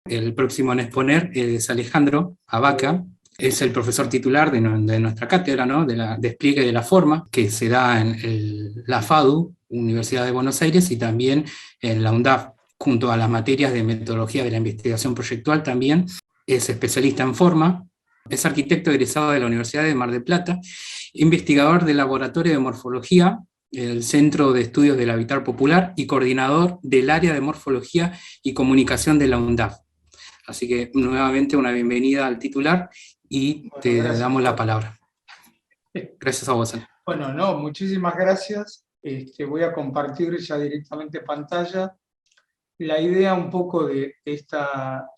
El próximo en exponer es Alejandro Abaca, es el profesor titular de nuestra cátedra, ¿no? De la despliegue de la forma, que se da en la FADU, Universidad de Buenos Aires, y también en la UNDAF, junto a las materias de metodología de la investigación proyectual también. Es especialista en forma, es arquitecto egresado de la Universidad de Mar del Plata, investigador del Laboratorio de Morfología, el Centro de Estudios del Habitar Popular, y coordinador del área de Morfología y Comunicación de la UNDAF. Así que nuevamente una bienvenida al titular y Bueno, te gracias. damos la palabra. Gracias a vos, Ale. Bueno, no, muchísimas gracias. Voy a compartir ya directamente pantalla. La idea un poco de esta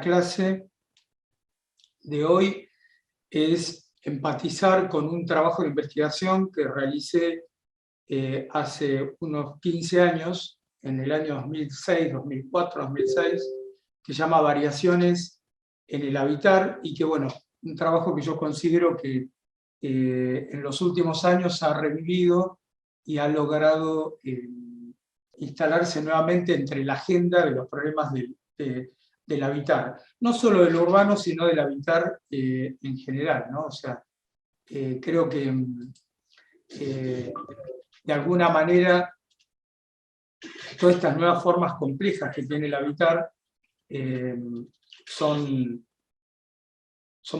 clase de hoy es empatizar con un trabajo de investigación que realicé hace unos 15 años, en el año 2006, 2004, 2006, que se llama Variaciones en el Habitar, y que, bueno, un trabajo que yo considero que en los últimos años ha revivido y ha logrado instalarse nuevamente entre la agenda de los problemas del habitar, no solo del urbano, sino del habitar en general, ¿no? O sea, creo que de alguna manera todas estas nuevas formas complejas que tiene el habitar son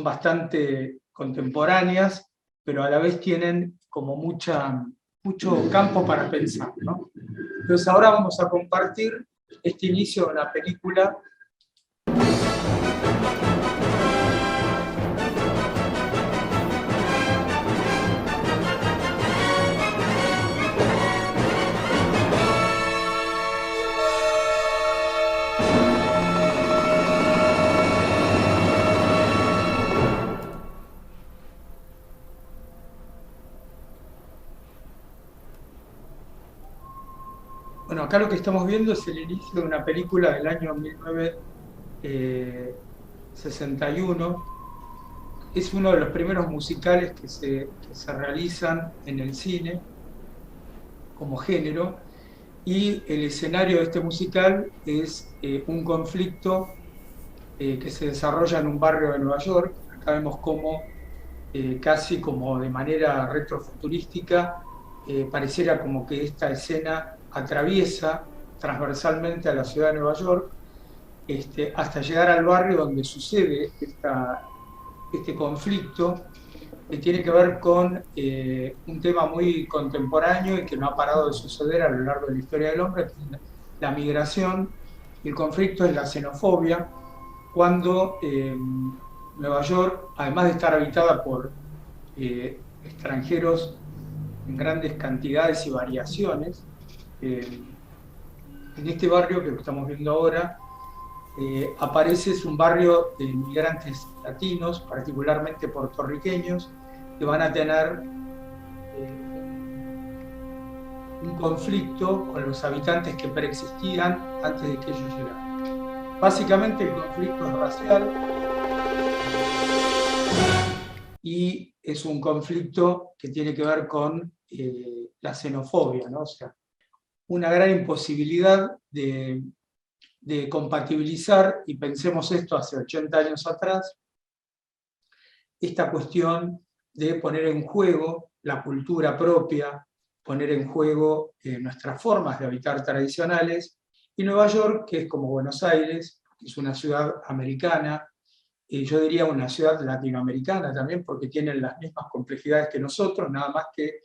bastante contemporáneas, pero a la vez tienen como mucho campo para pensar, ¿no? Entonces ahora vamos a compartir este inicio de una película. Bueno, acá lo que estamos viendo es el inicio de una película del año 1961. Es uno de los primeros musicales que se realizan en el cine como género, y el escenario de este musical es un conflicto que se desarrolla en un barrio de Nueva York. Acá vemos cómo, casi como de manera retrofuturística, pareciera como que esta escena atraviesa transversalmente a la ciudad de Nueva York, hasta llegar al barrio donde sucede este conflicto, que tiene que ver con un tema muy contemporáneo y que no ha parado de suceder a lo largo de la historia del hombre, que es la migración. El conflicto es la xenofobia, cuando Nueva York, además de estar habitada por extranjeros en grandes cantidades y variaciones, en este barrio que estamos viendo ahora, aparece, es un barrio de inmigrantes latinos, particularmente puertorriqueños, que van a tener un conflicto con los habitantes que preexistían antes de que ellos llegaran. Básicamente el conflicto es racial y es un conflicto que tiene que ver con la xenofobia, ¿no? O sea, una gran imposibilidad de compatibilizar, y pensemos esto hace 80 años atrás, esta cuestión de poner en juego la cultura propia, poner en juego nuestras formas de habitar tradicionales, y Nueva York, que es como Buenos Aires, que es una ciudad americana, yo diría una ciudad latinoamericana también, porque tienen las mismas complejidades que nosotros, nada más que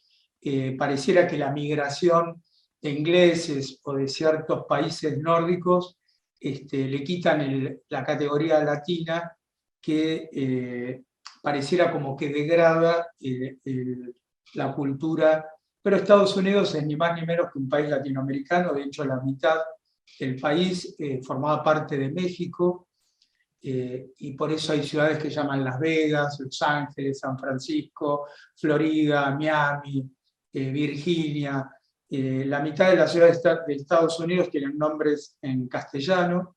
pareciera que la migración de ingleses o de ciertos países nórdicos le quitan la categoría latina, que pareciera como que degrada la cultura, pero Estados Unidos es ni más ni menos que un país latinoamericano. De hecho la mitad del país formaba parte de México, y por eso hay ciudades que llaman Las Vegas, Los Ángeles, San Francisco, Florida, Miami, Virginia. La mitad de las ciudades de Estados Unidos tienen nombres en castellano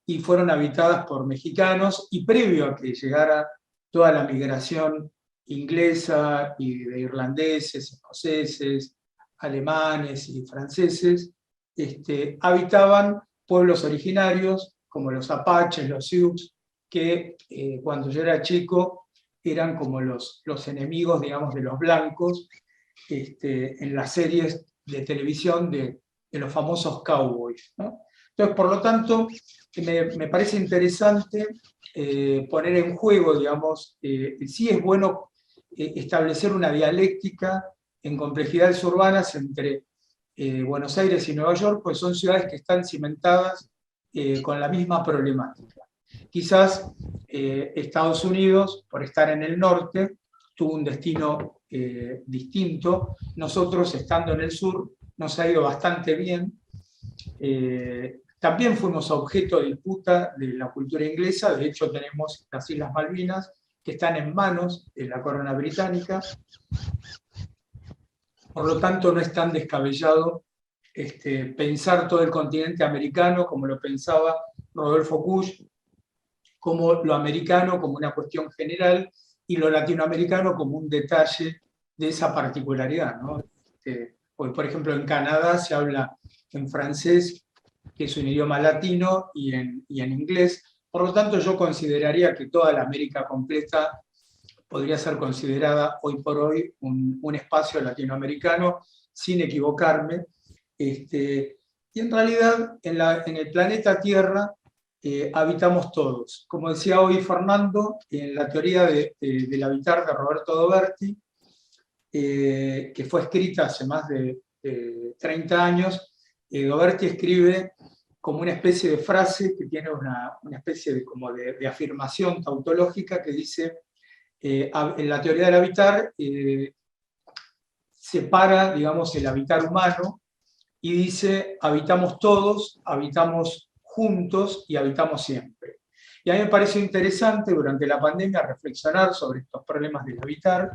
y fueron habitadas por mexicanos, y previo a que llegara toda la migración inglesa y de irlandeses, escoceses, alemanes y franceses, habitaban pueblos originarios, como los apaches, los sioux, que cuando yo era chico eran como los enemigos, digamos, de los blancos, en las series de televisión de los famosos cowboys, ¿no? Entonces, por lo tanto, me parece interesante poner en juego, digamos, sí es bueno establecer una dialéctica en complejidades urbanas entre Buenos Aires y Nueva York, pues son ciudades que están cimentadas con la misma problemática. Quizás Estados Unidos, por estar en el norte, tuvo un destino distinto. Nosotros, estando en el sur, nos ha ido bastante bien. También fuimos objeto de disputa de la cultura inglesa. De hecho, tenemos las Islas Malvinas, que están en manos de la corona británica. Por lo tanto, no es tan descabellado pensar todo el continente americano como lo pensaba Rodolfo Kusch, como lo americano como una cuestión general y lo latinoamericano como un detalle de esa particularidad, ¿no? Porque, por ejemplo, en Canadá se habla en francés, que es un idioma latino, y en inglés. Por lo tanto, yo consideraría que toda la América completa podría ser considerada hoy por hoy un espacio latinoamericano, sin equivocarme. Y en realidad, en el planeta Tierra habitamos todos. Como decía hoy Fernando, en la teoría del habitar de Roberto Doberti, que fue escrita hace más de 30 años, Doberti escribe como una especie de frase que tiene una especie de afirmación tautológica que dice, en la teoría del habitar, separa, digamos, el habitar humano y dice, habitamos todos, habitamos juntos y habitamos siempre. Y a mí me pareció interesante durante la pandemia reflexionar sobre estos problemas del habitar,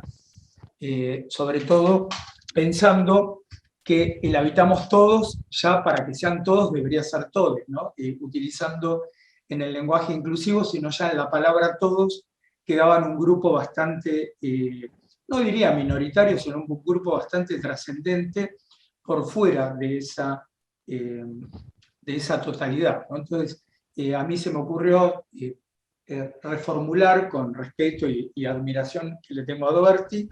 sobre todo pensando que el habitamos todos, ya para que sean todos debería ser todos, ¿no? Utilizando en el lenguaje inclusivo, sino ya en la palabra todos quedaban un grupo bastante, no diría minoritario, sino un grupo bastante trascendente por fuera de esa totalidad, ¿no? Entonces, a mí se me ocurrió reformular con respeto y admiración que le tengo a Doberti,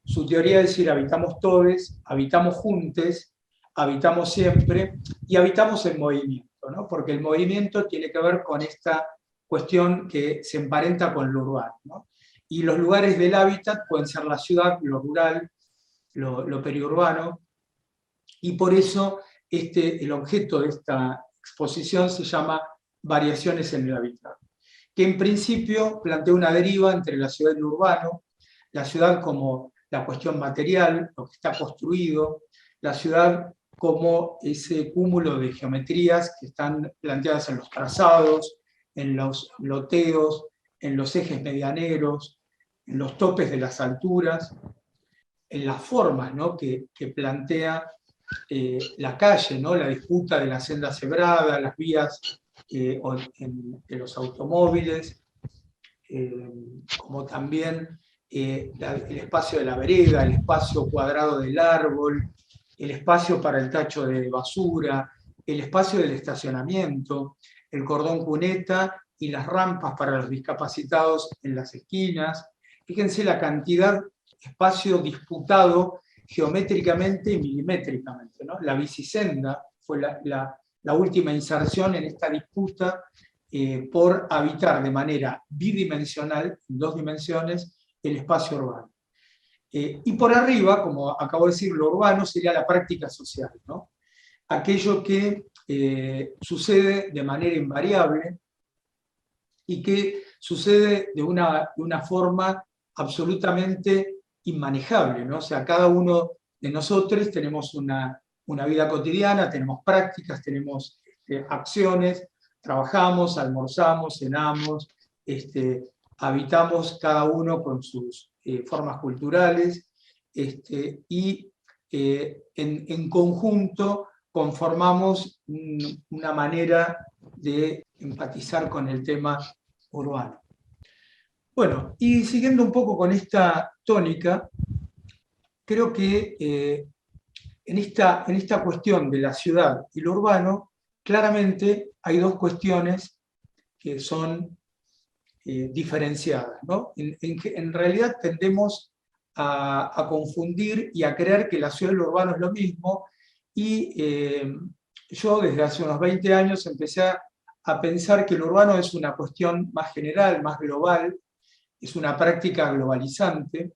su teoría es decir, habitamos todos, habitamos juntos, habitamos siempre y habitamos en movimiento, ¿no? Porque el movimiento tiene que ver con esta cuestión que se emparenta con lo urbano, ¿no? Y los lugares del hábitat pueden ser la ciudad, lo rural, lo periurbano, y por eso el objeto de esta exposición se llama Variaciones en el hábitat, que en principio plantea una deriva entre la ciudad y lo urbano, la ciudad como la cuestión material, lo que está construido, la ciudad como ese cúmulo de geometrías que están planteadas en los trazados, en los loteos, en los ejes medianeros, en los topes de las alturas, en las formas, ¿no?, que plantea la calle, ¿no?, la disputa de la senda cebrada, las vías de los automóviles, como también el espacio de la vereda, el espacio cuadrado del árbol, el espacio para el tacho de basura, el espacio del estacionamiento, el cordón cuneta y las rampas para los discapacitados en las esquinas. Fíjense la cantidad de espacio disputado geométricamente y milimétricamente, ¿no? La bicisenda fue la última inserción en esta disputa por habitar de manera bidimensional, en 2 dimensiones, el espacio urbano. Y por arriba, como acabo de decir, lo urbano sería la práctica social, ¿no? Aquello que sucede de manera invariable y que sucede de una forma absolutamente inmanejable, ¿no? O sea, cada uno de nosotros tenemos una vida cotidiana, tenemos prácticas, tenemos acciones, trabajamos, almorzamos, cenamos, habitamos cada uno con sus formas culturales, y en conjunto conformamos una manera de empatizar con el tema urbano. Bueno, y siguiendo un poco con esta tónica, creo que en esta cuestión de la ciudad y lo urbano, claramente hay dos cuestiones que son diferenciadas, ¿no? En realidad tendemos a confundir y a creer que la ciudad y lo urbano es lo mismo, y yo desde hace unos 20 años empecé a pensar que lo urbano es una cuestión más general, más global, es una práctica globalizante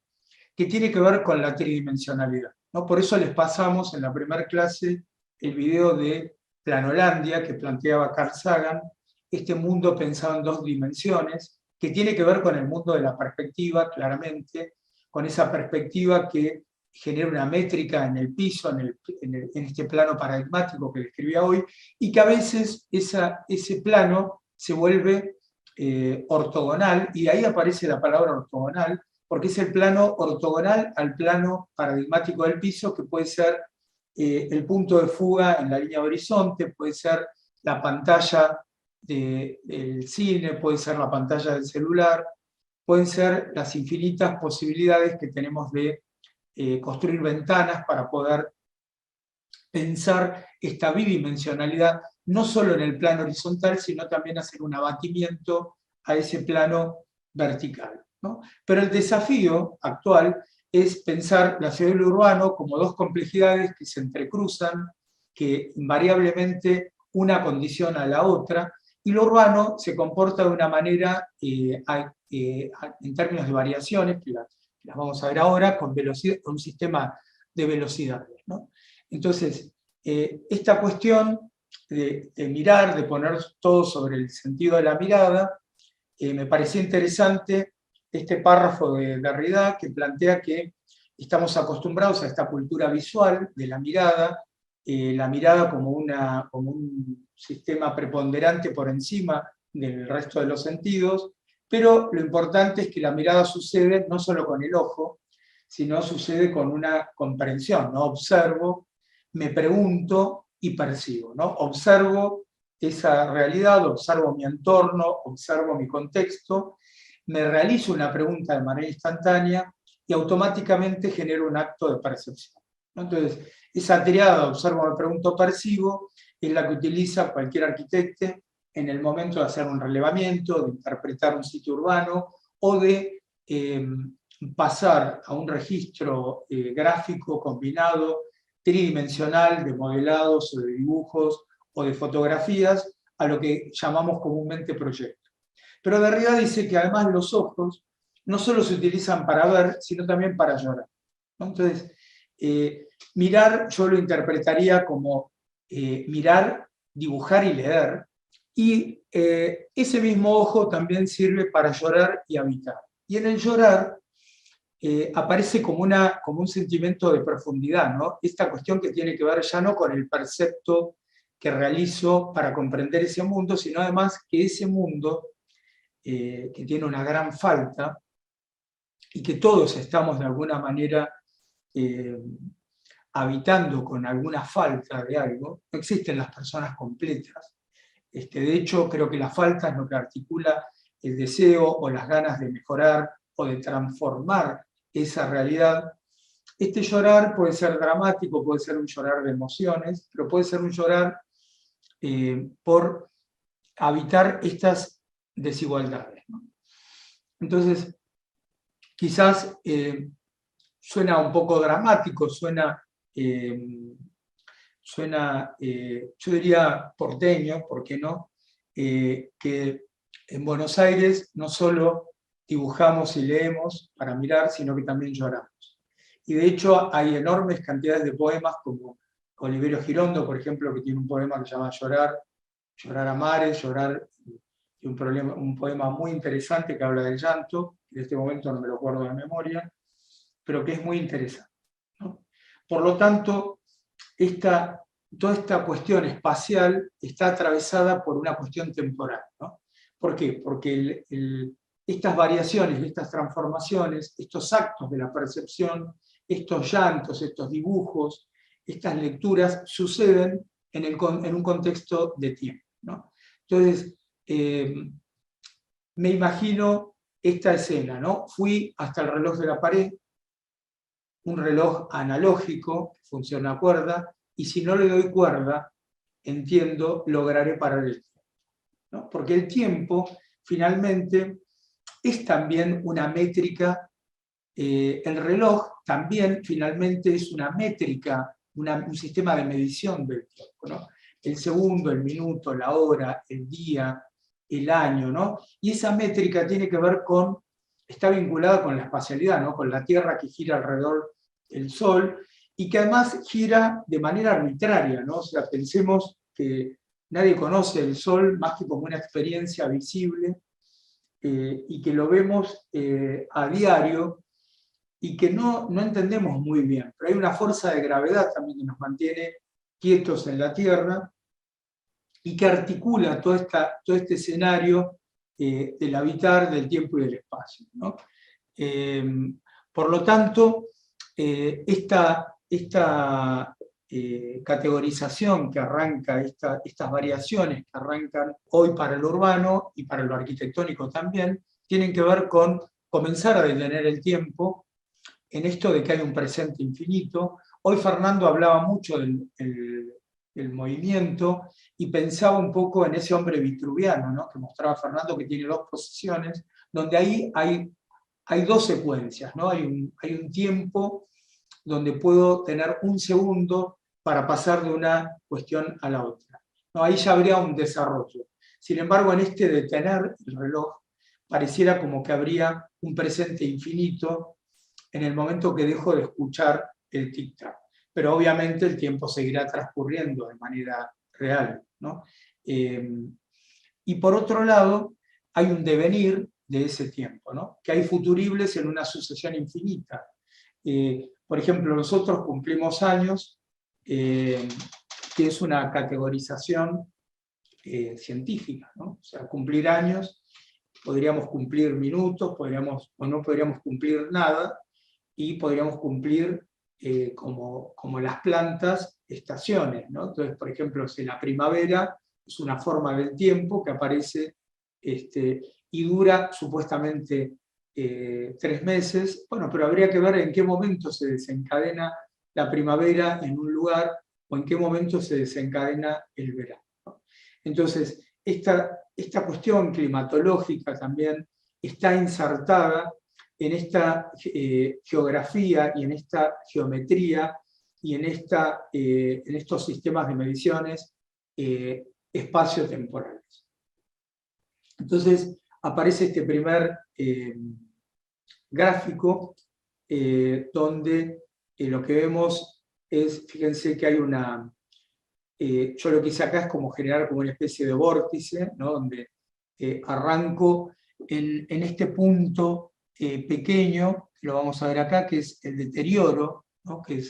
que tiene que ver con la tridimensionalidad, ¿no? Por eso les pasamos en la primera clase el video de Planolandia que planteaba Carl Sagan, este mundo pensado en dos dimensiones, que tiene que ver con el mundo de la perspectiva, claramente, con esa perspectiva que genera una métrica en el piso, en este plano paradigmático que describía hoy, y que a veces ese plano se vuelve ortogonal, y ahí aparece la palabra ortogonal, porque es el plano ortogonal al plano paradigmático del piso, que puede ser el punto de fuga en la línea de horizonte, puede ser la pantalla del cine, puede ser la pantalla del celular, pueden ser las infinitas posibilidades que tenemos de construir ventanas para poder pensar esta bidimensionalidad, no solo en el plano horizontal, sino también hacer un abatimiento a ese plano vertical, ¿no? Pero el desafío actual es pensar la ciudad y lo urbano como dos complejidades que se entrecruzan, que invariablemente una condiciona a la otra, y lo urbano se comporta de una manera, en términos de variaciones, que las vamos a ver ahora, con un sistema de velocidades, ¿no? Entonces, esta cuestión de mirar, de poner todo sobre el sentido de la mirada, me pareció interesante este párrafo de Derrida que plantea que estamos acostumbrados a esta cultura visual de la mirada como un sistema preponderante por encima del resto de los sentidos, pero lo importante es que la mirada sucede no solo con el ojo, sino sucede con una comprensión, ¿no? Observo, me pregunto y percibo, ¿no? Observo esa realidad, observo mi entorno, observo mi contexto, me realizo una pregunta de manera instantánea y automáticamente genero un acto de percepción, ¿no? Entonces, esa triada, observo, me pregunto, percibo, es la que utiliza cualquier arquitecto en el momento de hacer un relevamiento, de interpretar un sitio urbano o de pasar a un registro gráfico combinado, tridimensional, de modelados o de dibujos o de fotografías, a lo que llamamos comúnmente proyecto. Pero Derrida dice que además los ojos no solo se utilizan para ver, sino también para llorar, ¿no? Entonces, mirar yo lo interpretaría como mirar, dibujar y leer, y ese mismo ojo también sirve para llorar y habitar. Y en el llorar aparece como un sentimiento de profundidad, ¿no? Esta cuestión que tiene que ver ya no con el percepto que realizo para comprender ese mundo, sino además que ese mundo, que tiene una gran falta, y que todos estamos de alguna manera habitando con alguna falta de algo, no existen las personas completas. De hecho, creo que la falta es lo que articula el deseo o las ganas de mejorar o de transformar esa realidad. Este llorar puede ser dramático, puede ser un llorar de emociones, pero puede ser un llorar por habitar estas desigualdades, ¿no? Entonces, quizás suena un poco dramático, suena, yo diría porteño, ¿por qué no? Que en Buenos Aires no solo dibujamos y leemos para mirar, sino que también lloramos. Y de hecho hay enormes cantidades de poemas como Oliverio Girondo, por ejemplo, que tiene un poema que se llama Llorar, Llorar a mares, llorar, y un poema muy interesante que habla del llanto, en este momento no me lo acuerdo de memoria, pero que es muy interesante, ¿no? Por lo tanto, toda esta cuestión espacial está atravesada por una cuestión temporal, ¿no? ¿Por qué? Porque estas variaciones, estas transformaciones, estos actos de la percepción, estos llantos, estos dibujos, estas lecturas suceden en un contexto de tiempo, ¿no? Entonces, me imagino esta escena, ¿no? Fui hasta el reloj de la pared, un reloj analógico, funciona a cuerda, y si no le doy cuerda, entiendo, lograré parar el tiempo, ¿no? Porque el tiempo, finalmente, es también una métrica. El reloj también, finalmente, es una métrica, un sistema de medición del tiempo, ¿no? El segundo, el minuto, la hora, el día, el año, ¿no? Y esa métrica tiene que ver con, está vinculada con la espacialidad, ¿no? Con la Tierra que gira alrededor del Sol y que además gira de manera arbitraria, ¿no? O sea, pensemos que nadie conoce el Sol más que como una experiencia visible y que lo vemos a diario y que no entendemos muy bien. Pero hay una fuerza de gravedad también que nos mantiene quietos en la Tierra y que articula todo este escenario del habitar, del tiempo y del espacio, ¿no? Por lo tanto, esta categorización que arranca, estas variaciones que arrancan hoy para lo urbano y para lo arquitectónico también, tienen que ver con comenzar a detener el tiempo en esto de que hay un presente infinito. Hoy Fernando hablaba mucho del movimiento y pensaba un poco en ese hombre vitruviano, ¿no? Que mostraba Fernando, que tiene dos posiciones, donde ahí hay dos secuencias, ¿no? Hay un tiempo donde puedo tener un segundo para pasar de una cuestión a la otra, ¿no? Ahí ya habría un desarrollo. Sin embargo, en este detener el reloj, pareciera como que habría un presente infinito en el momento que dejo de escuchar el tic-tac. Pero obviamente el tiempo seguirá transcurriendo de manera real, ¿no? Y por otro lado, hay un devenir de ese tiempo, ¿no? Que hay futuribles en una sucesión infinita. Por ejemplo, nosotros cumplimos años, que es una categorización científica, ¿no? O sea, cumplir años, podríamos cumplir minutos, o no podríamos cumplir nada, y podríamos cumplir, como las plantas, estaciones, ¿no? Entonces, por ejemplo, si la primavera es una forma del tiempo que aparece y dura supuestamente 3 meses, bueno, pero habría que ver en qué momento se desencadena la primavera en un lugar o en qué momento se desencadena el verano, ¿no? Entonces, esta cuestión climatológica también está insertada en esta geografía y en esta geometría y en estos sistemas de mediciones espaciotemporales. Entonces aparece este primer gráfico donde lo que vemos es, fíjense que hay una, yo lo que hice acá es como generar como una especie de vórtice, ¿no? Donde arranco en este punto pequeño, lo vamos a ver acá, que es el deterioro, ¿no? Que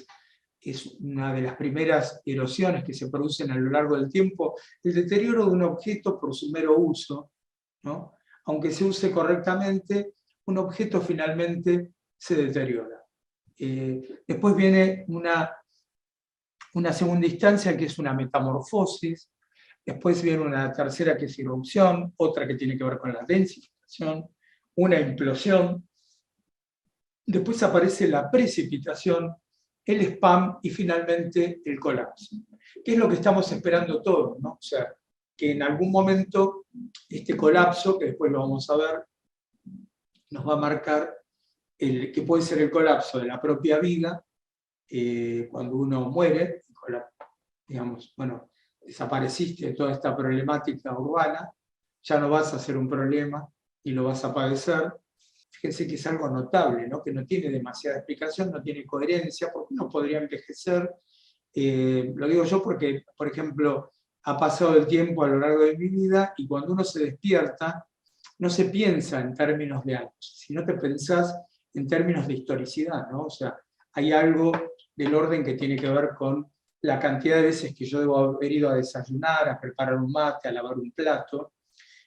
es una de las primeras erosiones que se producen a lo largo del tiempo, el deterioro de un objeto por su mero uso, ¿no? Aunque se use correctamente, un objeto finalmente se deteriora. Después viene una segunda instancia que es una metamorfosis, después viene una tercera que es irrupción, otra que tiene que ver con la densificación, una implosión, después aparece la precipitación, el spam y finalmente el colapso. ¿Qué es lo que estamos esperando todos, ¿no? O sea, que en algún momento este colapso, que después lo vamos a ver, nos va a marcar que puede ser el colapso de la propia vida, cuando uno muere, digamos, bueno, desapareciste de toda esta problemática urbana, ya no vas a ser un problema y lo vas a padecer. Fíjense que es algo notable, ¿no? Que no tiene demasiada explicación, no tiene coherencia, porque uno podría envejecer. Lo digo yo porque, por ejemplo, ha pasado el tiempo a lo largo de mi vida y cuando uno se despierta, no se piensa en términos de años, sino que pensás en términos de historicidad, ¿no? O sea, hay algo del orden que tiene que ver con la cantidad de veces que yo debo haber ido a desayunar, a preparar un mate, a lavar un plato,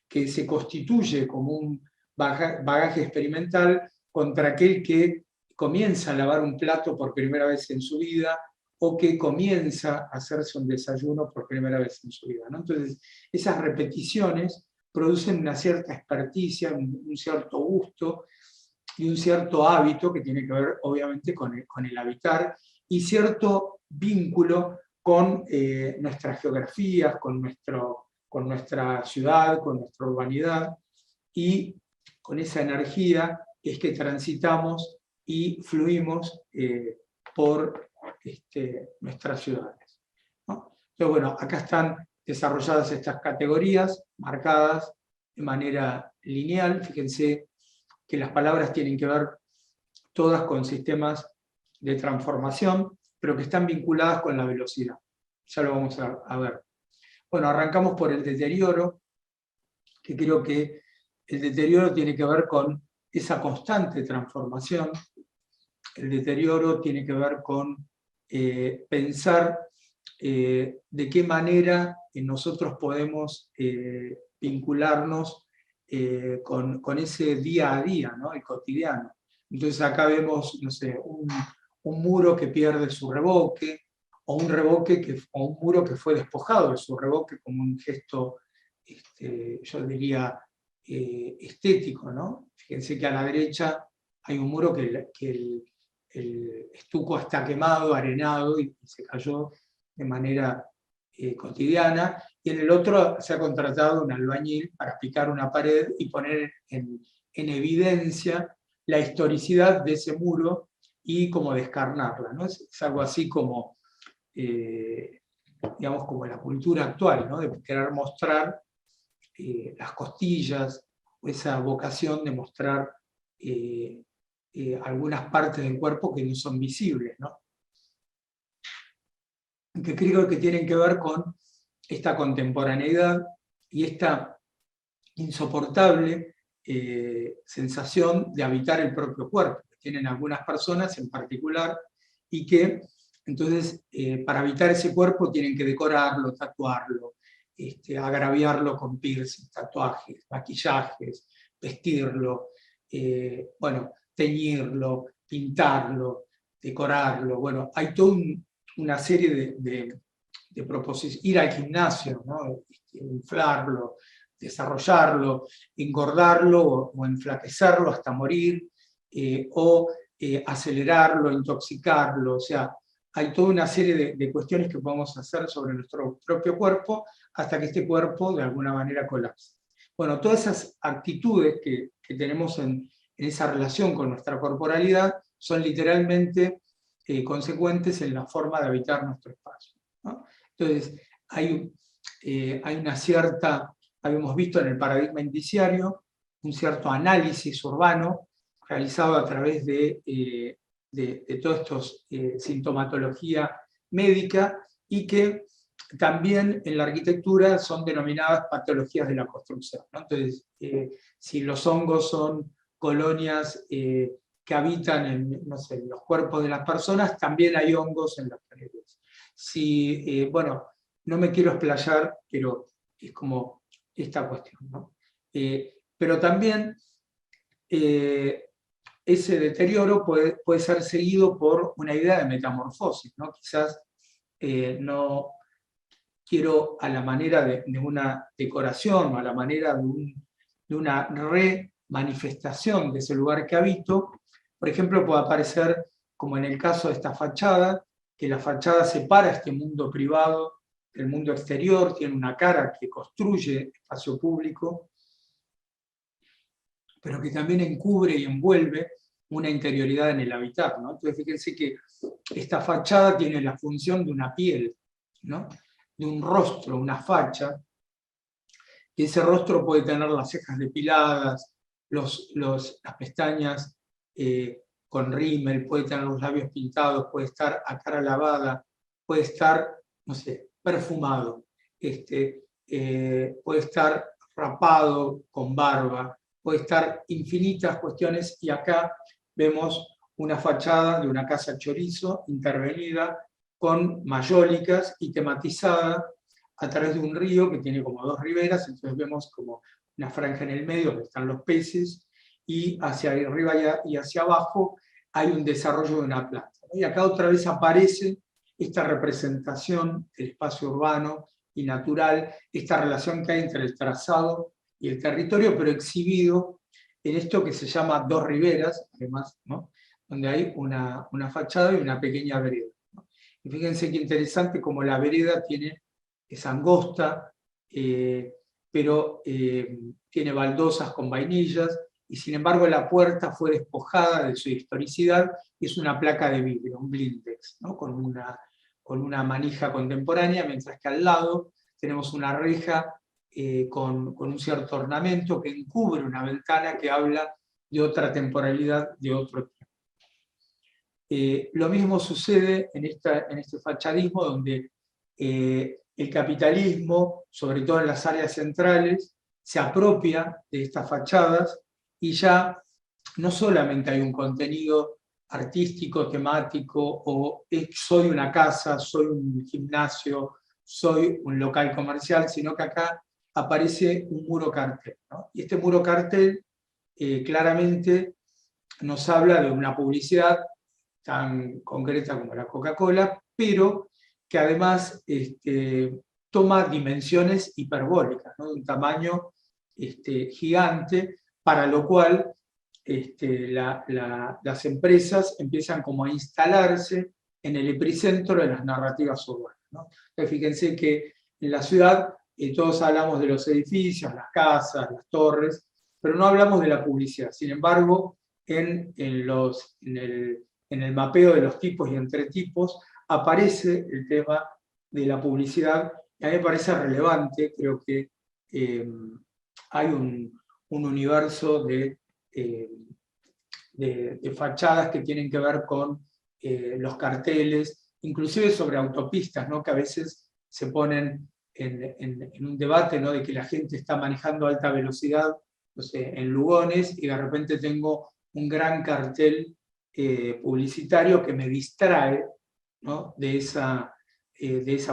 que se constituye como un bagaje experimental contra aquel que comienza a lavar un plato por primera vez en su vida o que comienza a hacerse un desayuno por primera vez en su vida, ¿no? Entonces, esas repeticiones producen una cierta experticia, un cierto gusto y un cierto hábito que tiene que ver obviamente con el habitar y cierto vínculo con nuestras geografías, con nuestra ciudad, con nuestra urbanidad, y con esa energía es que transitamos y fluimos por nuestras ciudades, ¿no? Entonces, bueno, acá están desarrolladas estas categorías, marcadas de manera lineal. Fíjense que las palabras tienen que ver todas con sistemas de transformación, pero que están vinculadas con la velocidad. Ya lo vamos a ver. Bueno, arrancamos por el deterioro, que creo que el deterioro tiene que ver con esa constante transformación. El deterioro tiene que ver con pensar de qué manera nosotros podemos vincularnos con ese día a día, ¿no? El cotidiano. Entonces acá vemos, no sé, un muro que pierde su revoque, o un muro que fue despojado de su revoque como un gesto, yo diría, estético, ¿no? Fíjense que a la derecha hay un muro que el estuco está quemado, arenado, y se cayó de manera cotidiana, y en el otro se ha contratado un albañil para picar una pared y poner en evidencia la historicidad de ese muro y como descarnarla, ¿no? Es algo así como, digamos, como la cultura actual, ¿no? De querer mostrar las costillas, o esa vocación de mostrar algunas partes del cuerpo que no son visibles, ¿no? Que creo que tienen que ver con esta contemporaneidad y esta insoportable sensación de habitar el propio cuerpo, que tienen algunas personas en particular, y que entonces para habitar ese cuerpo tienen que decorarlo, tatuarlo, agraviarlo con piercing, tatuajes, maquillajes, vestirlo, bueno, teñirlo, pintarlo, decorarlo. Bueno, hay toda una serie de proposiciones. Ir al gimnasio, ¿no? Inflarlo, desarrollarlo, engordarlo o enflaquecerlo hasta morir, o acelerarlo, intoxicarlo. O sea, hay toda una serie de cuestiones que podemos hacer sobre nuestro propio cuerpo hasta que este cuerpo de alguna manera colapse. Bueno, todas esas actitudes que tenemos en esa relación con nuestra corporalidad son literalmente consecuentes en la forma de habitar nuestro espacio, ¿no? Entonces, hay una cierta, habíamos visto en el paradigma indiciario, un cierto análisis urbano realizado a través de toda esta sintomatología médica, y que también en la arquitectura son denominadas patologías de la construcción, ¿no? Entonces, si los hongos son colonias que habitan en, no sé, en los cuerpos de las personas, también hay hongos en las paredes. Si, bueno, no me quiero explayar, pero es como esta cuestión, ¿no? Pero también ese deterioro puede ser seguido por una idea de metamorfosis, ¿no? Quizás no quiero, a la manera de una decoración o a la manera de una remanifestación de ese lugar que habito, por ejemplo, puede aparecer, como en el caso de esta fachada, que la fachada separa este mundo privado del mundo exterior, tiene una cara que construye espacio público, pero que también encubre y envuelve una interioridad en el habitar, ¿no? Entonces fíjense que esta fachada tiene la función de una piel, ¿no? De un rostro, una facha, y ese rostro puede tener las cejas depiladas, las pestañas con rímel, puede tener los labios pintados, puede estar a cara lavada, puede estar, no sé, perfumado, puede estar rapado con barba, puede estar infinitas cuestiones, y acá vemos una fachada de una casa chorizo intervenida con mayólicas y tematizada a través de un río que tiene como dos riberas. Entonces vemos como una franja en el medio donde están los peces, y hacia arriba y hacia abajo hay un desarrollo de una planta. Y acá otra vez aparece esta representación del espacio urbano y natural, esta relación que hay entre el trazado y el territorio, pero exhibido en esto que se llama dos riberas, además, ¿no? Donde hay una fachada y una pequeña vereda, ¿no? Y fíjense qué interesante como la vereda es angosta, pero tiene baldosas con vainillas, y sin embargo la puerta fue despojada de su historicidad y es una placa de vidrio, un blindex, ¿no? con una manija contemporánea, mientras que al lado tenemos una reja con un cierto ornamento que encubre una ventana que habla de otra temporalidad, de otro tiempo. Lo mismo sucede en este fachadismo donde el capitalismo, sobre todo en las áreas centrales, se apropia de estas fachadas y ya no solamente hay un contenido artístico, temático, o soy una casa, soy un gimnasio, soy un local comercial, sino que acá aparece un muro cartel, ¿no? Y este muro cartel claramente nos habla de una publicidad tan concreta como la Coca-Cola, pero que además toma dimensiones hiperbólicas, ¿no? De un tamaño gigante, para lo cual las empresas empiezan como a instalarse en el epicentro de las narrativas urbanas, ¿no? Entonces, fíjense que en la ciudad todos hablamos de los edificios, las casas, las torres, pero no hablamos de la publicidad. Sin embargo, en el mapeo de los tipos y entretipos aparece el tema de la publicidad, y a mí me parece relevante. Creo que hay un universo de fachadas que tienen que ver con los carteles, inclusive sobre autopistas, ¿no? Que a veces se ponen en un debate, ¿no? De que la gente está manejando a alta velocidad, no sé, en Lugones, y de repente tengo un gran cartel publicitario que me distrae, ¿no? de esa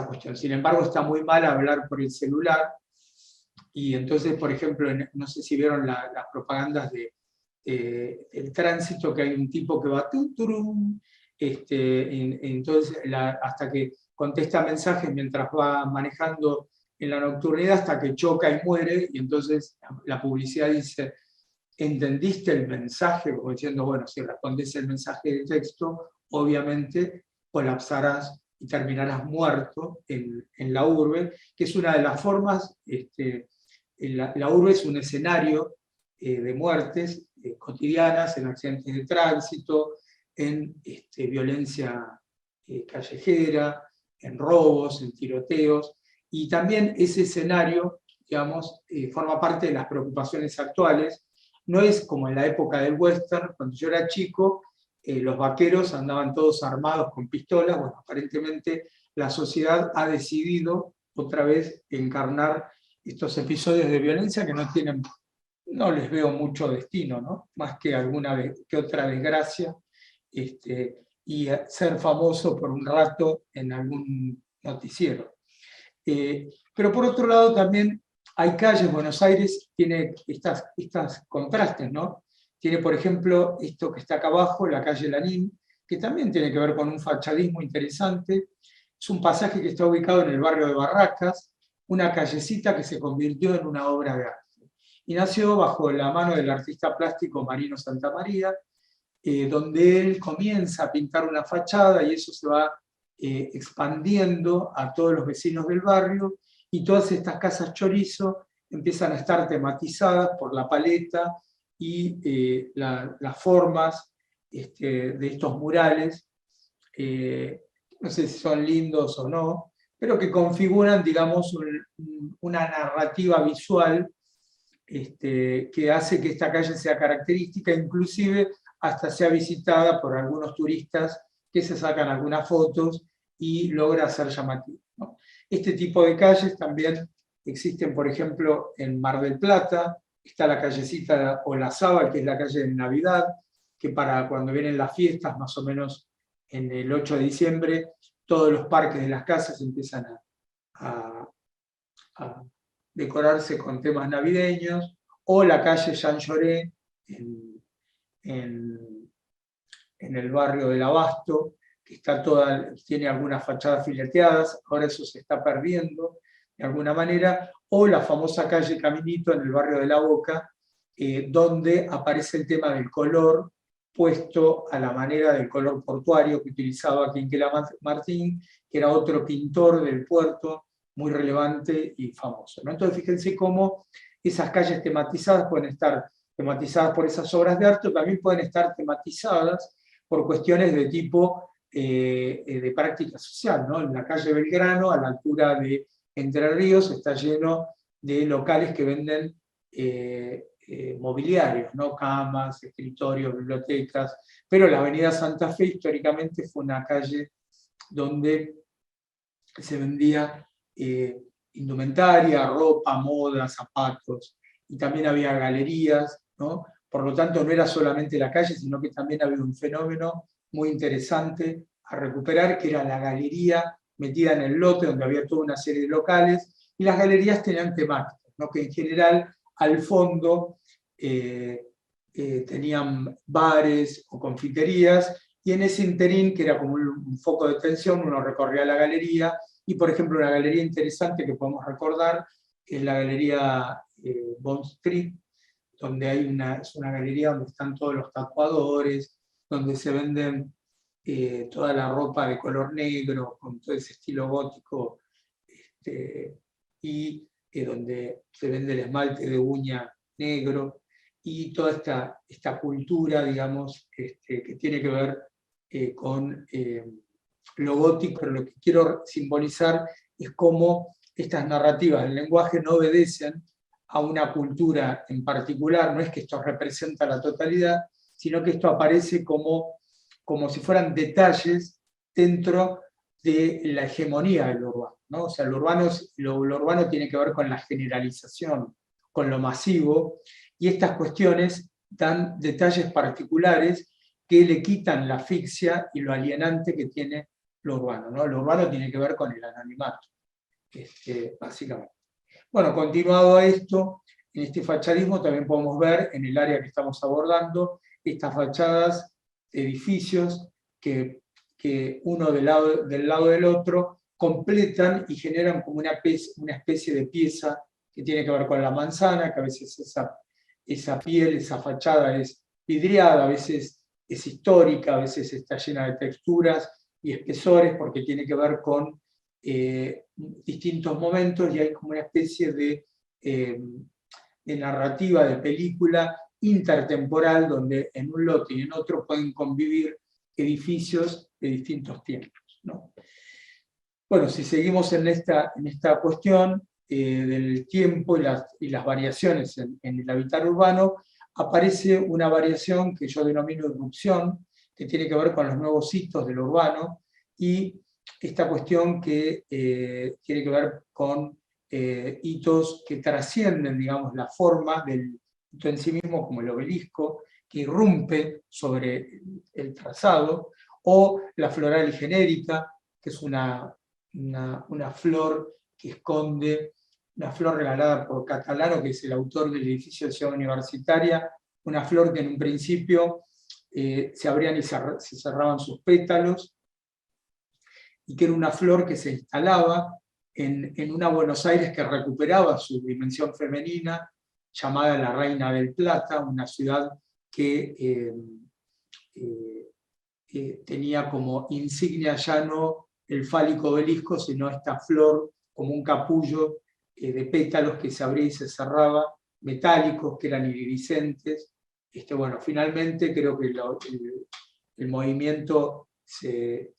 cuestión. Sin embargo, está muy mal hablar por el celular, y entonces, por ejemplo, no sé si vieron las propagandas el tránsito, que hay un tipo que va entonces hasta que contesta mensajes mientras va manejando en la nocturnidad, hasta que choca y muere, y entonces la publicidad dice: ¿entendiste el mensaje? Como diciendo, bueno, si respondes el mensaje de texto, obviamente colapsarás y terminarás muerto en la urbe, que es una de las formas. La urbe es un escenario de muertes cotidianas, en accidentes de tránsito, en violencia callejera, en robos, en tiroteos, y también ese escenario, digamos, forma parte de las preocupaciones actuales. No es como en la época del western. Cuando yo era chico, los vaqueros andaban todos armados con pistolas. Bueno, aparentemente la sociedad ha decidido otra vez encarnar estos episodios de violencia que no les veo mucho destino, ¿no? Más que alguna que otra desgracia, y ser famoso por un rato en algún noticiero. Pero por otro lado también hay calles. Buenos Aires tiene estas contrastes, ¿no? Tiene, por ejemplo, esto que está acá abajo, la calle Lanín, que también tiene que ver con un fachadismo interesante. Es un pasaje que está ubicado en el barrio de Barracas, una callecita que se convirtió en una obra de arte. Y nació bajo la mano del artista plástico Marino Santamaría, donde él comienza a pintar una fachada, y eso se va expandiendo a todos los vecinos del barrio, y todas estas casas chorizo empiezan a estar tematizadas por la paleta y las formas de estos murales, no sé si son lindos o no, pero que configuran, digamos, una narrativa visual que hace que esta calle sea característica, inclusive hasta sea visitada por algunos turistas que se sacan algunas fotos y logra ser llamativo, ¿no? Este tipo de calles también existen, por ejemplo, en Mar del Plata. Está la callecita Olazábal, que es la calle de Navidad, que para cuando vienen las fiestas, más o menos en el 8 de diciembre, todos los parques de las casas empiezan a decorarse con temas navideños. O la calle Jean Lloré, en el barrio del Abasto, que tiene algunas fachadas fileteadas. Ahora eso se está perdiendo de alguna manera. O la famosa calle Caminito, en el barrio de La Boca, donde aparece el tema del color puesto a la manera del color portuario que utilizaba Quinquela Martín, que era otro pintor del puerto muy relevante y famoso, ¿no? Entonces fíjense cómo esas calles tematizadas pueden estar tematizadas por esas obras de arte, también pueden estar tematizadas por cuestiones de tipo de práctica social, ¿no? En la calle Belgrano, a la altura de Entre Ríos, está lleno de locales que venden mobiliarios, ¿no? Camas, escritorios, bibliotecas, pero la avenida Santa Fe históricamente fue una calle donde se vendía indumentaria, ropa, moda, zapatos, y también había galerías, ¿no? Por lo tanto, no era solamente la calle, sino que también había un fenómeno muy interesante a recuperar, que era la galería metida en el lote, donde había toda una serie de locales, y las galerías tenían temáticas, ¿no? Que en general al fondo tenían bares o confiterías, y en ese interín, que era como un foco de tensión, uno recorría la galería, y por ejemplo una galería interesante que podemos recordar es la galería Bond Street, donde es una galería donde están todos los tatuadores, donde se venden toda la ropa de color negro, con todo ese estilo gótico, y donde se vende el esmalte de uña negro, y toda esta cultura, digamos, que tiene que ver con lo gótico, pero lo que quiero simbolizar es cómo estas narrativas del lenguaje no obedecen a una cultura en particular, no es que esto representa la totalidad, sino que esto aparece como si fueran detalles dentro de la hegemonía del urbano, ¿no? O sea, lo urbano tiene que ver con la generalización, con lo masivo, y estas cuestiones dan detalles particulares que le quitan la asfixia y lo alienante que tiene lo urbano, ¿no? Lo urbano tiene que ver con el anonimato, básicamente. Bueno, continuado a esto, en este fachadismo también podemos ver en el área que estamos abordando estas fachadas de edificios que uno del lado del otro completan y generan como una especie de pieza que tiene que ver con la manzana, que a veces esa piel, esa fachada es vidriada, a veces es histórica, a veces está llena de texturas y espesores porque tiene que ver con distintos momentos, y hay como una especie de narrativa, de película intertemporal, donde en un lote y en otro pueden convivir edificios de distintos tiempos, ¿no? Bueno, si seguimos en esta cuestión del tiempo y las variaciones en el hábitat urbano, aparece una variación que yo denomino irrupción, que tiene que ver con los nuevos hitos del urbano, y esta cuestión que tiene que ver con hitos que trascienden, digamos, la forma del hito en sí mismo, como el obelisco, que irrumpe sobre el trazado, o la floral y genérica, que es una flor que esconde, una flor regalada por Catalano, que es el autor del edificio de Ciudad Universitaria, una flor que en un principio se abrían y se cerraban sus pétalos, y que era una flor que se instalaba en una Buenos Aires que recuperaba su dimensión femenina, llamada la Reina del Plata, una ciudad que tenía como insignia ya no el fálico obelisco, sino esta flor como un capullo de pétalos que se abría y se cerraba, metálicos, que eran iridiscentes. Bueno, finalmente creo que el movimiento se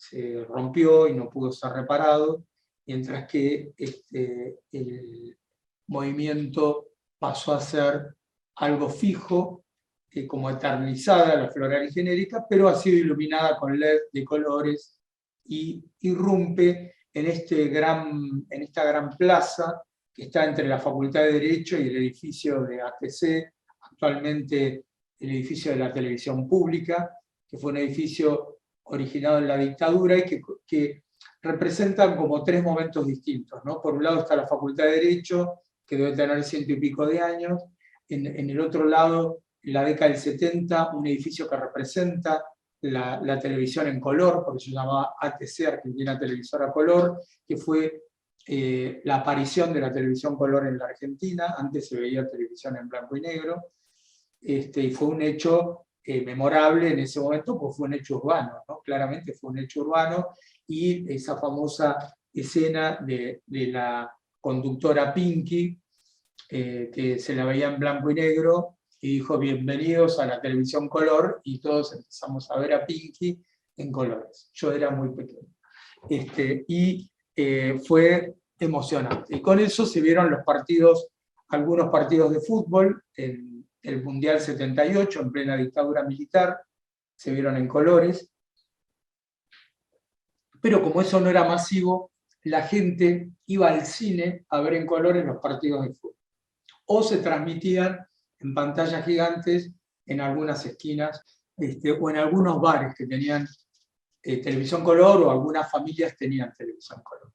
rompió y no pudo ser reparado, mientras que el movimiento pasó a ser algo fijo, como eternizada la floral genérica, pero ha sido iluminada con LED de colores y irrumpe en esta gran plaza que está entre la Facultad de Derecho y el edificio de ATC, actualmente el edificio de la televisión pública, que fue un edificio originado en la dictadura y que representan como tres momentos distintos, ¿no? Por un lado está la Facultad de Derecho, que debe tener 100 y pico de años, en el otro lado, en la década del 70, un edificio que representa la televisión en color, porque se llamaba ATC, Argentina Televisora Color, que fue la aparición de la televisión color en la Argentina. Antes se veía televisión en blanco y negro, y fue un hecho memorable en ese momento, pues fue un hecho urbano, ¿no? Claramente fue un hecho urbano, y esa famosa escena de la conductora Pinky, que se la veía en blanco y negro, y dijo bienvenidos a la televisión color, y todos empezamos a ver a Pinky en colores. Yo era muy pequeño. Fue emocionante. Y con eso se vieron los partidos, algunos partidos de fútbol, en el Mundial 78, en plena dictadura militar, se vieron en colores. Pero como eso no era masivo, la gente iba al cine a ver en colores los partidos de fútbol. O se transmitían en pantallas gigantes en algunas esquinas, o en algunos bares que tenían televisión color, o algunas familias tenían televisión color.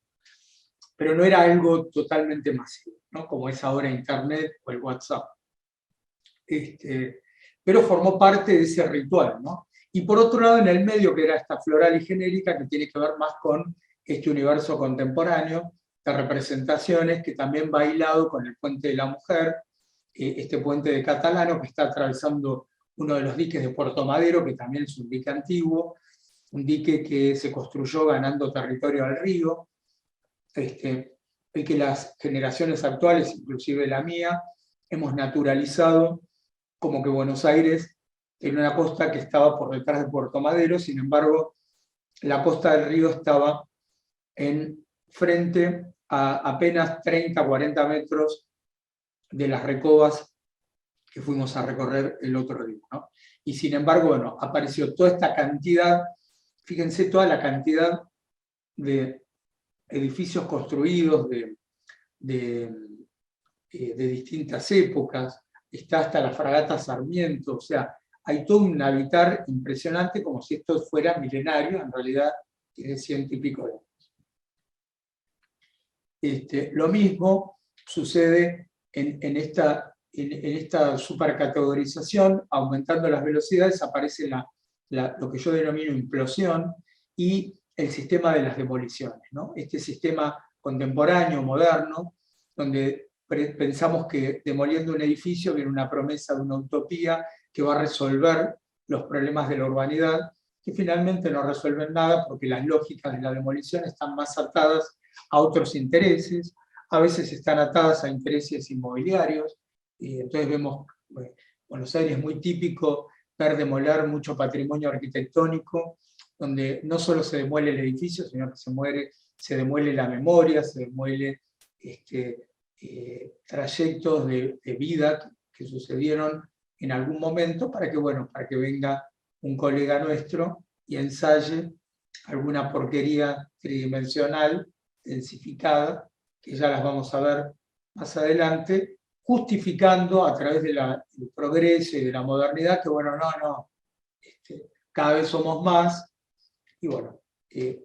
Pero no era algo totalmente masivo, ¿no? Como es ahora Internet o el WhatsApp. Pero formó parte de ese ritual, ¿no? Y por otro lado, en el medio, que era esta floral y genérica, que tiene que ver más con este universo contemporáneo de representaciones, que también va hilado con el Puente de la Mujer, este puente de Catalano, que está atravesando uno de los diques de Puerto Madero, que también es un dique antiguo, un dique que se construyó ganando territorio al río, y que las generaciones actuales, inclusive la mía, hemos naturalizado como que Buenos Aires era una costa que estaba por detrás de Puerto Madero. Sin embargo, la costa del río estaba frente a apenas 30, 40 metros de las recobas que fuimos a recorrer el otro día, ¿no? Y sin embargo, bueno, apareció toda esta cantidad, fíjense toda la cantidad de edificios construidos de distintas épocas, está hasta la fragata Sarmiento, o sea, hay todo un habitar impresionante, como si esto fuera milenario, en realidad tiene 100 y pico de años. Lo mismo sucede en esta supercategorización. Aumentando las velocidades aparece lo que yo denomino implosión, y el sistema de las demoliciones, ¿no? Este sistema contemporáneo, moderno, donde pensamos que demoliendo un edificio viene una promesa de una utopía que va a resolver los problemas de la urbanidad, que finalmente no resuelven nada, porque las lógicas de la demolición están más atadas a otros intereses, a veces están atadas a intereses inmobiliarios, y entonces vemos, Buenos Aires es muy típico ver demoler mucho patrimonio arquitectónico, donde no solo se demuele el edificio, sino que se demuele la memoria, se demuele trayectos de vida que sucedieron en algún momento, para que venga un colega nuestro y ensaye alguna porquería tridimensional, densificada, que ya las vamos a ver más adelante, justificando a través del progreso y de la modernidad que, bueno, no, cada vez somos más. Y bueno,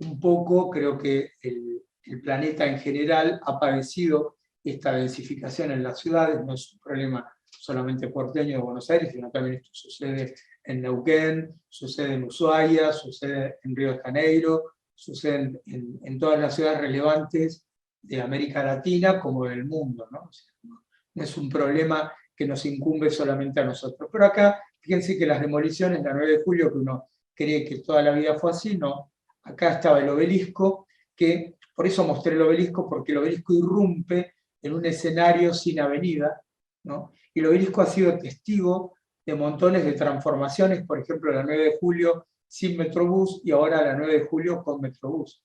un poco creo que el planeta en general ha padecido esta densificación en las ciudades. No es un problema solamente porteño de Buenos Aires, sino también esto sucede en Neuquén, sucede en Ushuaia, sucede en Río de Janeiro, sucede en todas las ciudades relevantes de América Latina como del mundo, ¿no? O sea, no es un problema que nos incumbe solamente a nosotros. Pero acá, fíjense que las demoliciones, la 9 de julio, que uno cree que toda la vida fue así, no. Acá estaba el obelisco, que por eso mostré el obelisco, porque el obelisco irrumpe en un escenario sin avenida, ¿no? Y el obelisco ha sido testigo de montones de transformaciones, por ejemplo, la 9 de julio sin Metrobús, y ahora la 9 de julio con Metrobús.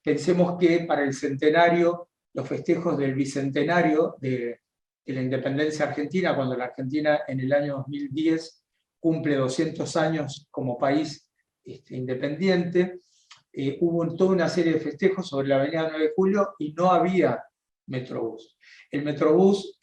Pensemos que para el centenario, los festejos del bicentenario de la independencia argentina, cuando la Argentina en el año 2010 cumple 200 años como país independiente, hubo toda una serie de festejos sobre la avenida 9 de julio y no había Metrobús. El Metrobús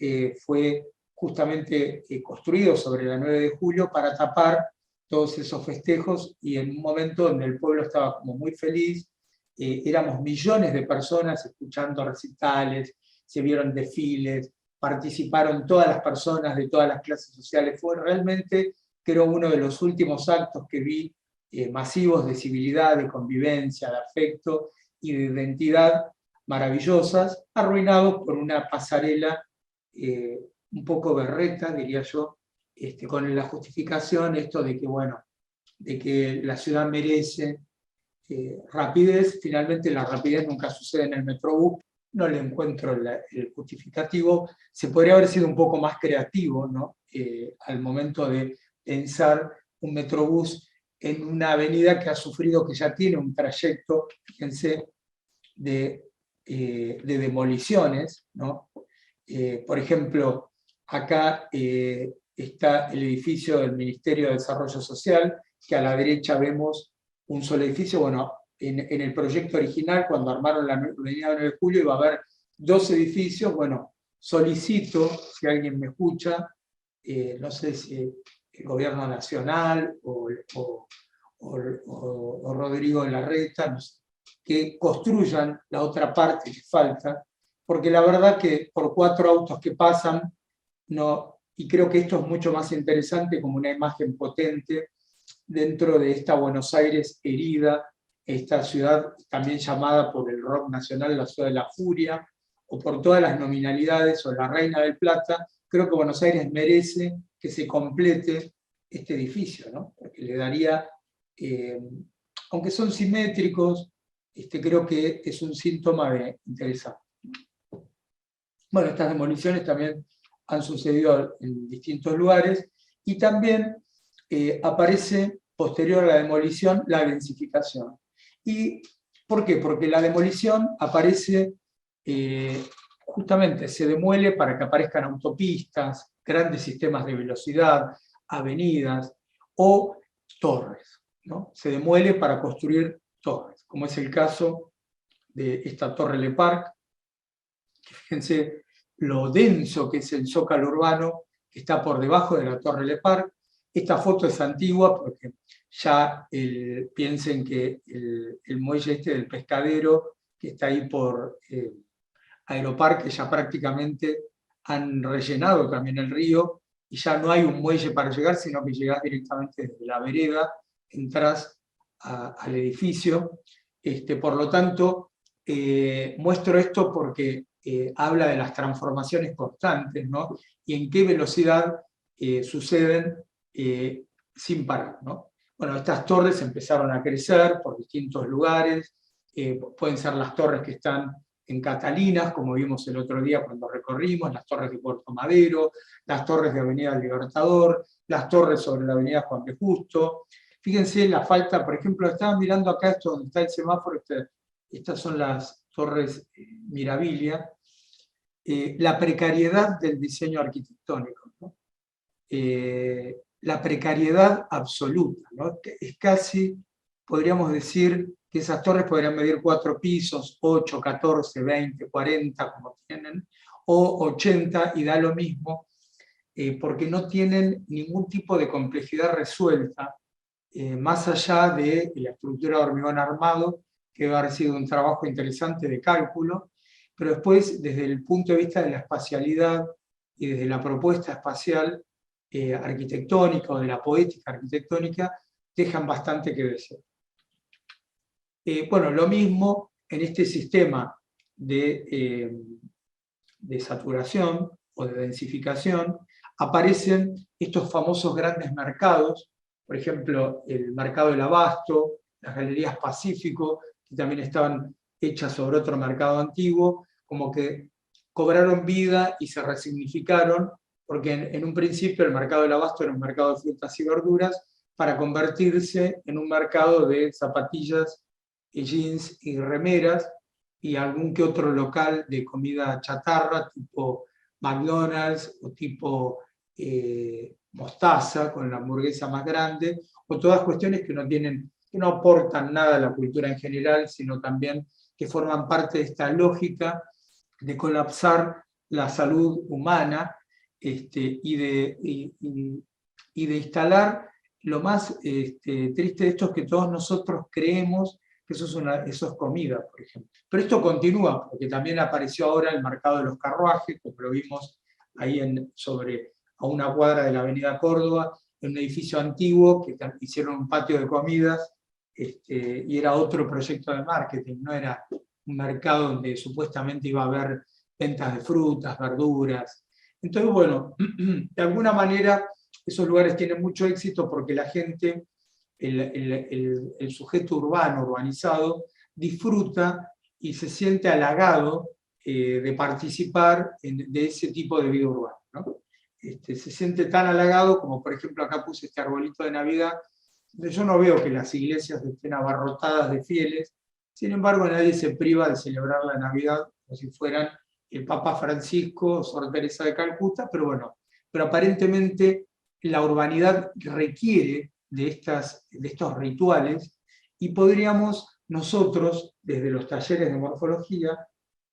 fue justamente construido sobre la 9 de julio para tapar todos esos festejos, y en un momento donde el pueblo estaba como muy feliz, éramos millones de personas escuchando recitales, se vieron desfiles, participaron todas las personas de todas las clases sociales. Fue realmente, creo, uno de los últimos actos que vi masivos de civilidad, de convivencia, de afecto y de identidad maravillosas, arruinados por una pasarela un poco berreta, diría yo, con la justificación esto de que, bueno, de que la ciudad merece rapidez. Finalmente la rapidez nunca sucede en el Metrobús, no le encuentro el justificativo. Se podría haber sido un poco más creativo, ¿no? Al momento de pensar un Metrobús en una avenida que ha sufrido, que ya tiene un trayecto, fíjense, de demoliciones, ¿no? Por ejemplo, acá está el edificio del Ministerio de Desarrollo Social, que a la derecha vemos un solo edificio. Bueno, en el proyecto original, cuando armaron la avenida 9 de Julio, iba a haber 2 edificios. Bueno, solicito, si alguien me escucha, no sé si el Gobierno Nacional o Rodrigo Larreta, no sé, que construyan la otra parte que falta, porque la verdad que por 4 autos que pasan, no, y creo que esto es mucho más interesante como una imagen potente dentro de esta Buenos Aires herida, esta ciudad también llamada por el rock nacional la ciudad de la furia, o por todas las nominalidades, o la Reina del Plata. Creo que Buenos Aires merece que se complete este edificio, ¿no? Porque le daría, aunque son simétricos, creo que es un síntoma de interesante. Bueno, estas demoliciones también han sucedido en distintos lugares, y también aparece posterior a la demolición la densificación. ¿Y por qué? Porque la demolición aparece, justamente se demuele para que aparezcan autopistas, grandes sistemas de velocidad, avenidas o torres, ¿no? Se demuele para construir torres, como es el caso de esta Torre Le Parc. Fíjense lo denso que es el zócalo urbano que está por debajo de la Torre Le Parc. Esta foto es antigua porque ya piensen que el muelle del pescadero, que está ahí por Aeroparque, ya prácticamente han rellenado también el río, y ya no hay un muelle para llegar, sino que llegás directamente desde la vereda, entras al edificio. Por lo tanto, muestro esto porque habla de las transformaciones constantes, ¿no? Y en qué velocidad suceden sin parar, ¿no? Bueno, estas torres empezaron a crecer por distintos lugares. Pueden ser las torres que están en Catalinas, como vimos el otro día cuando recorrimos, las torres de Puerto Madero, las torres de Avenida Libertador, las torres sobre la Avenida Juan B. Justo. Fíjense la falta, por ejemplo, estaban mirando acá esto donde está el semáforo, estas son las torres Mirabilia, la precariedad del diseño arquitectónico, ¿no? La precariedad absoluta, ¿no? Es casi, podríamos decir, que esas torres podrían medir 4 pisos, 8, 14, 20, 40, como tienen, o 80, y da lo mismo, porque no tienen ningún tipo de complejidad resuelta, más allá de la estructura de hormigón armado, que debe haber sido un trabajo interesante de cálculo, pero después, desde el punto de vista de la espacialidad y desde la propuesta espacial arquitectónica o de la poética arquitectónica, dejan bastante que desear. Bueno, lo mismo en este sistema de saturación o de densificación, aparecen estos famosos grandes mercados, por ejemplo, el mercado del Abasto, las galerías Pacífico, que también estaban hechas sobre otro mercado antiguo, como que cobraron vida y se resignificaron, porque en un principio el mercado del Abasto era un mercado de frutas y verduras, para convertirse en un mercado de zapatillas, jeans y remeras, y algún que otro local de comida chatarra, tipo McDonald's o tipo Mostaza, con la hamburguesa más grande, o todas cuestiones que no aportan nada a la cultura en general, sino también que forman parte de esta lógica de colapsar la salud humana, y de instalar lo más triste de esto es que todos nosotros creemos que eso es comida, por ejemplo. Pero esto continúa, porque también apareció ahora el mercado de los carruajes, como lo vimos ahí a una cuadra de la avenida Córdoba, en un edificio antiguo que hicieron un patio de comidas, y era otro proyecto de marketing, no era un mercado donde supuestamente iba a haber ventas de frutas, verduras. Entonces, bueno, de alguna manera esos lugares tienen mucho éxito porque la gente, el sujeto urbano, urbanizado, disfruta y se siente halagado de participar de ese tipo de vida urbana, ¿no? Se siente tan halagado como, por ejemplo, acá puse este arbolito de Navidad. Yo no veo que las iglesias estén abarrotadas de fieles, sin embargo nadie se priva de celebrar la Navidad como si fueran el Papa Francisco o Sor Teresa de Calcuta, pero bueno, pero aparentemente la urbanidad requiere de estos rituales y podríamos nosotros, desde los talleres de morfología,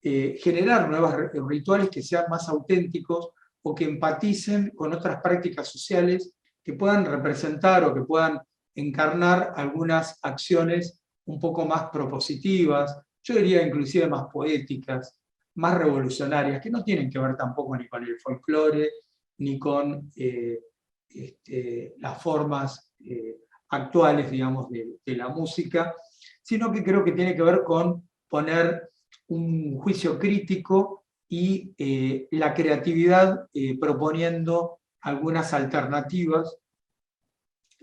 generar nuevos rituales que sean más auténticos o que empaticen con otras prácticas sociales que puedan representar o que puedan encarnar algunas acciones un poco más propositivas, yo diría inclusive más poéticas, más revolucionarias, que no tienen que ver tampoco ni con el folclore, ni con las formas actuales, digamos, de la música, sino que creo que tiene que ver con poner un juicio crítico y la creatividad proponiendo algunas alternativas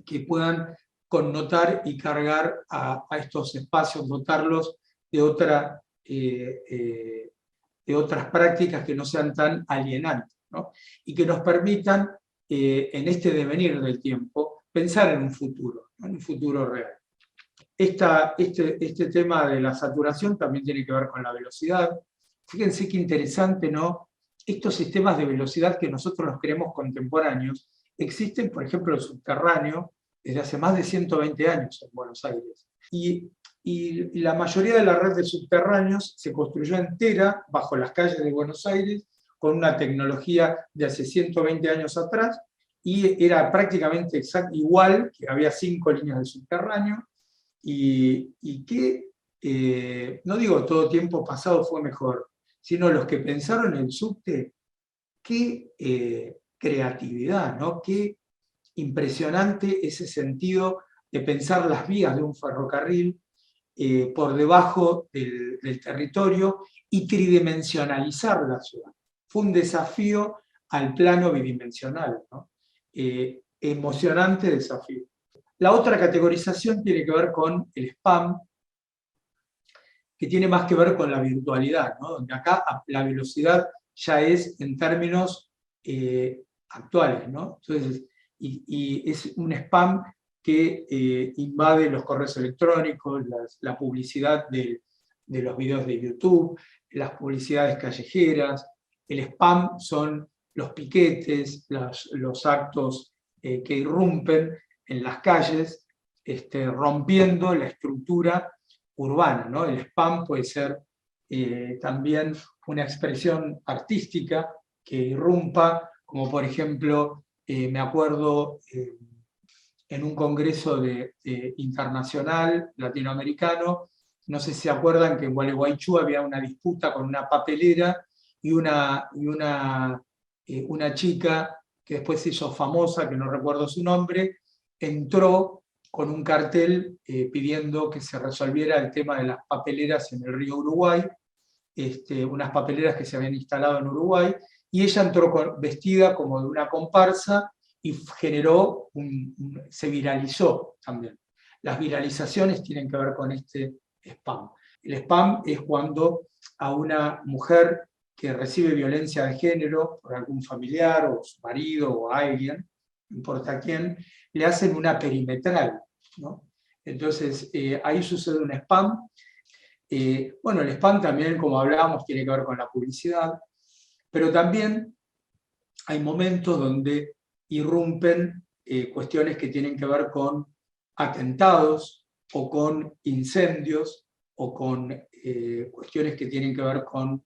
que puedan connotar y cargar a estos espacios, dotarlos de, de otras prácticas que no sean tan alienantes, ¿no? Y que nos permitan, en este devenir del tiempo, pensar en un futuro, ¿no? En un futuro real. Este tema de la saturación también tiene que ver con la velocidad. Fíjense qué interesante, ¿no? Estos sistemas de velocidad que nosotros los creemos contemporáneos existen, por ejemplo, el subterráneo, desde hace más de 120 años en Buenos Aires. Y la mayoría de la red de subterráneos se construyó entera bajo las calles de Buenos Aires con una tecnología de hace 120 años atrás y era prácticamente igual, que había 5 líneas de subterráneo y que, no digo todo tiempo pasado fue mejor, sino los que pensaron en el subte, qué creatividad, ¿no? Qué impresionante ese sentido de pensar las vías de un ferrocarril por debajo del territorio y tridimensionalizar la ciudad. Fue un desafío al plano bidimensional, ¿no? Emocionante desafío. La otra categorización tiene que ver con el spam, que tiene más que ver con la virtualidad, ¿no? Donde acá la velocidad ya es en términos actuales, ¿no? Entonces, y es un spam que invade los correos electrónicos, la publicidad de los videos de YouTube, las publicidades callejeras. El spam son los piquetes, los actos que irrumpen en las calles, rompiendo la estructura urbana, ¿no? El spam puede ser también una expresión artística que irrumpa, como por ejemplo, me acuerdo en un congreso internacional latinoamericano, no sé si se acuerdan que en Gualeguaychú había una disputa con una papelera y una chica que después se hizo famosa, que no recuerdo su nombre, entró con un cartel pidiendo que se resolviera el tema de las papeleras en el río Uruguay, unas papeleras que se habían instalado en Uruguay, y ella entró vestida como de una comparsa y generó, se viralizó también. Las viralizaciones tienen que ver con este spam. El spam es cuando a una mujer que recibe violencia de género por algún familiar o su marido o alguien, no importa quién, le hacen una perimetral, ¿no? Entonces ahí sucede un spam. Bueno, el spam también, como hablábamos, tiene que ver con la publicidad, pero también hay momentos donde irrumpen cuestiones que tienen que ver con atentados o con incendios o con cuestiones que tienen que ver con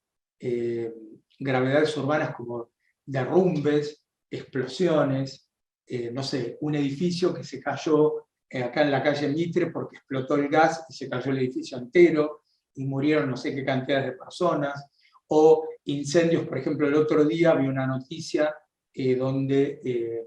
gravedades urbanas como derrumbes, explosiones, no sé, un edificio que se cayó acá en la calle Mitre porque explotó el gas y se cayó el edificio entero y murieron no sé qué cantidades de personas, o incendios, por ejemplo, el otro día vi una noticia donde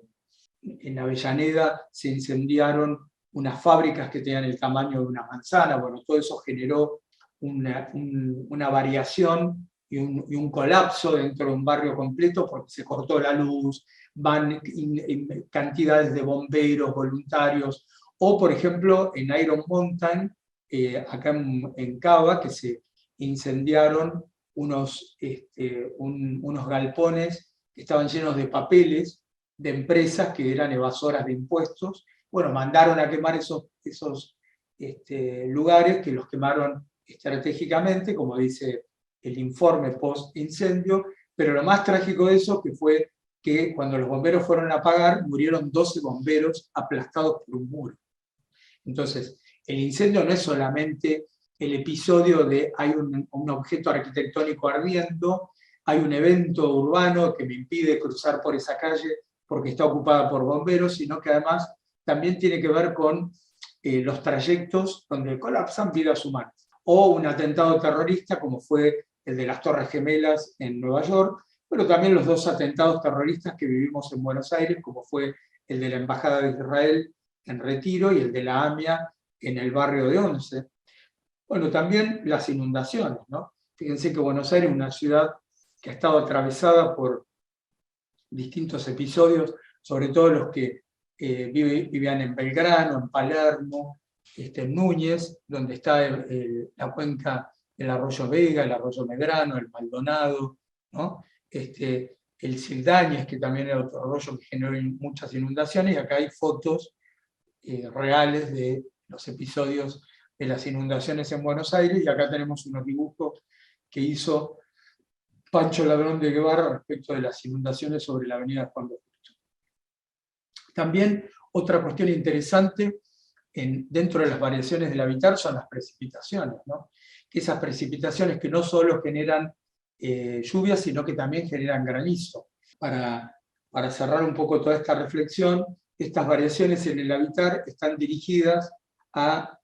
en Avellaneda se incendiaron unas fábricas que tenían el tamaño de una manzana. Bueno, todo eso generó una variación y un colapso dentro de un barrio completo porque se cortó la luz, van cantidades de bomberos, voluntarios, o por ejemplo en Iron Mountain, acá en Cava, que se incendiaron unos galpones que estaban llenos de papeles de empresas que eran evasoras de impuestos. Bueno, mandaron a quemar esos lugares, que los quemaron estratégicamente, como dice el informe post-incendio, pero lo más trágico de eso que fue que cuando los bomberos fueron a apagar, murieron 12 bomberos aplastados por un muro. Entonces, el incendio no es solamente el episodio de hay un objeto arquitectónico ardiendo, hay un evento urbano que me impide cruzar por esa calle porque está ocupada por bomberos, sino que además también tiene que ver con los trayectos donde colapsan vidas humanas. O un atentado terrorista como fue el de las Torres Gemelas en Nueva York, pero también los 2 atentados terroristas que vivimos en Buenos Aires, como fue el de la Embajada de Israel en Retiro y el de la AMIA en el barrio de Once. Bueno, también las inundaciones, ¿no? Fíjense que Buenos Aires es una ciudad que ha estado atravesada por distintos episodios, sobre todo los que vivían en Belgrano, en Palermo, en Núñez, donde está la cuenca del Arroyo Vega, el Arroyo Medrano, el Maldonado, ¿no? El Sildañez, que también era otro arroyo que generó muchas inundaciones, y acá hay fotos reales de los episodios de las inundaciones en Buenos Aires, y acá tenemos unos dibujos que hizo Pancho Ladrón de Guevara respecto de las inundaciones sobre la avenida Juan de Justo. También otra cuestión interesante dentro de las variaciones del hábitat son las precipitaciones, ¿no? Esas precipitaciones que no solo generan lluvias, sino que también generan granizo. Para cerrar un poco toda esta reflexión, estas variaciones en el hábitat están dirigidas a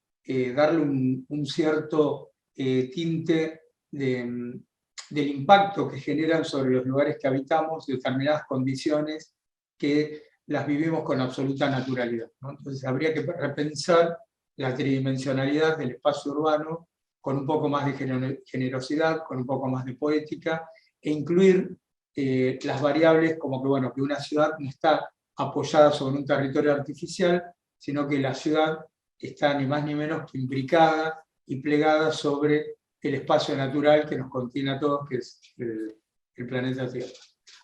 darle un cierto tinte del impacto que generan sobre los lugares que habitamos determinadas condiciones que las vivimos con absoluta naturalidad, ¿no? Entonces habría que repensar la tridimensionalidad del espacio urbano con un poco más de generosidad, con un poco más de poética, e incluir las variables como que, bueno, que una ciudad no está apoyada sobre un territorio artificial, sino que la ciudad está ni más ni menos que imbricada y plegada sobre el espacio natural que nos contiene a todos, que es el planeta Tierra.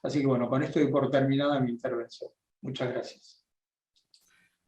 Así que bueno, con esto doy por terminada mi intervención. Muchas gracias.